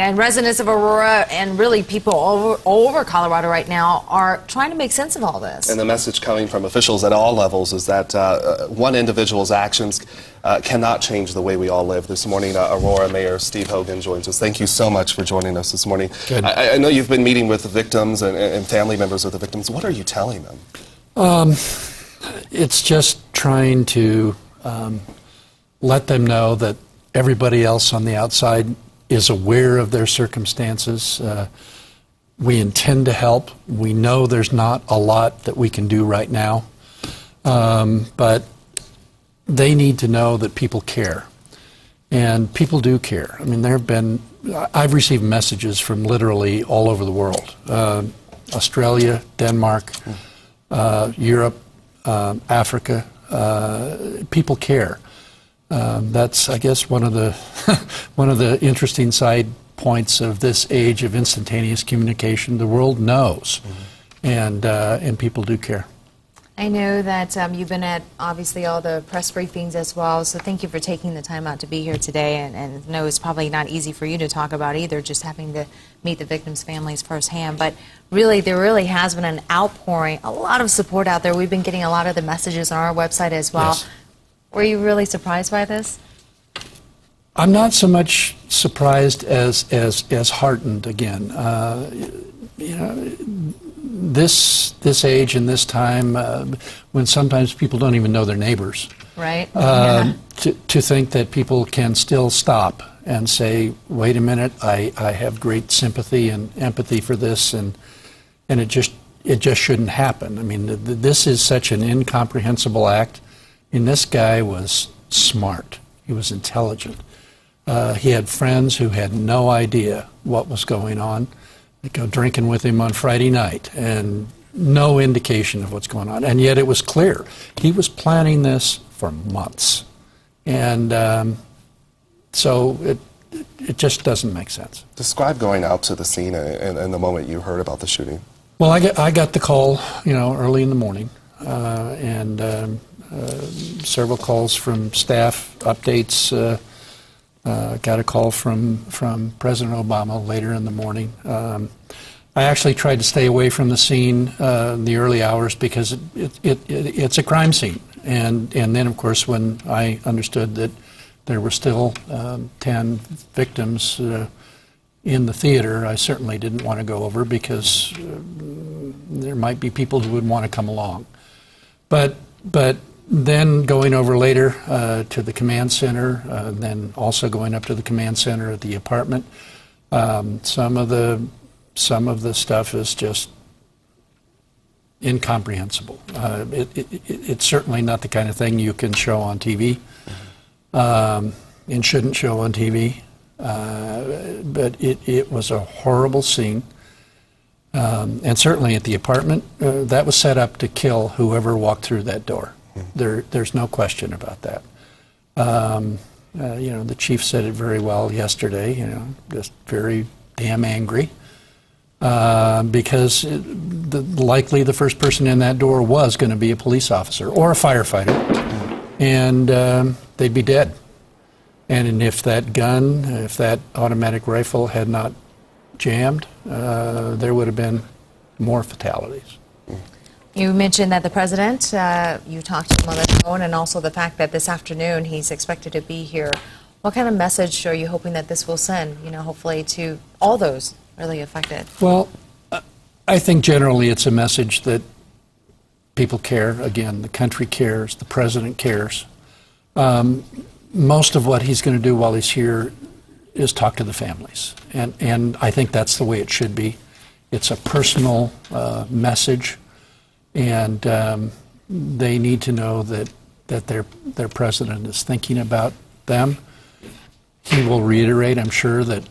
And residents of Aurora and really people all over Colorado right now are trying to make sense of all this. And the message coming from officials at all levels is that one individual's actions cannot change the way we all live. This morning, Aurora Mayor Steve Hogan joins us. Thank you so much for joining us this morning. Good. I know you've been meeting with the victims and family members of the victims. What are you telling them? It's just trying to let them know that everybody else on the outside is aware of their circumstances. We intend to help. We know there's not a lot that we can do right now, but they need to know that people care, and people do care. I mean, I've received messages from literally all over the world, Australia, Denmark, Europe, Africa. People care. That's, I guess, one of the one of the interesting side points of this age of instantaneous communication. The world knows, and people do care. I know that you've been at obviously all the press briefings as well, so thank you for taking the time out to be here today. And I know it's probably not easy for you to talk about either, just having to meet the victims' families firsthand. But really, there really has been an outpouring, a lot of support out there. We've been getting a lot of the messages on our website as well. Yes. Were you really surprised by this? I'm not so much surprised as heartened again. You know, this age and this time, when sometimes people don't even know their neighbors. Right. To think that people can still stop and say, wait a minute, I have great sympathy and empathy for this, and it just shouldn't happen. I mean, this is such an incomprehensible act. And this guy was smart. He was intelligent. He had friends who had no idea what was going on. They go drinking with him on Friday night, and no indication of what's going on. And yet it was clear. He was planning this for months. And so it just doesn't make sense. Describe going out to the scene and the moment you heard about the shooting. Well, I got the call, early in the morning, several calls from staff, updates. Got a call from President Obama later in the morning. I actually tried to stay away from the scene in the early hours because it's a crime scene. And then, of course, when I understood that there were still 10 victims in the theater, I certainly didn't want to go over because there might be people who would want to come along. But then going over later to the command center, then also going up to the command center at the apartment, some of the stuff is just incomprehensible. It's certainly not the kind of thing you can show on TV, and shouldn't show on TV. But it was a horrible scene. And certainly at the apartment, that was set up to kill whoever walked through that door. There's no question about that. The chief said it very well yesterday, just very damn angry. Because likely the first person in that door was going to be a police officer or a firefighter, and they'd be dead. And if that automatic rifle had not jammed, there would have been more fatalities. You mentioned that the president, you talked to him on the phone, and also the fact that this afternoon he's expected to be here. What kind of message are you hoping that this will send, hopefully to all those really affected? Well, I think generally it's a message that people care. Again, the country cares, the president cares. Most of what he's going to do while he's here is talk to the families. And I think that's the way it should be. It's a personal message. And they need to know that their president is thinking about them. He will reiterate, I'm sure, that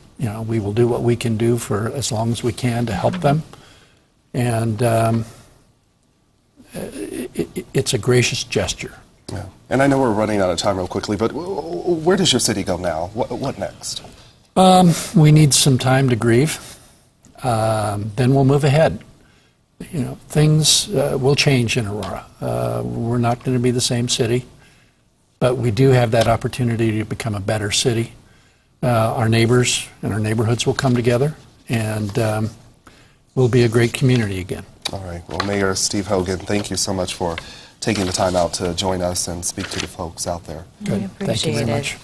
we will do what we can do for as long as we can to help them. And it's a gracious gesture. Yeah. And I know we're running out of time real quickly, but where does your city go now? What next? We need some time to grieve. Then we'll move ahead. Things will change in Aurora. We're not going to be the same city, but we do have that opportunity to become a better city. our neighbors and our neighborhoods will come together, and we'll be a great community again. All right. Well, Mayor Steve Hogan, thank you so much for taking the time out to join us and speak to the folks out there. We Good. Thank you appreciate very it. much.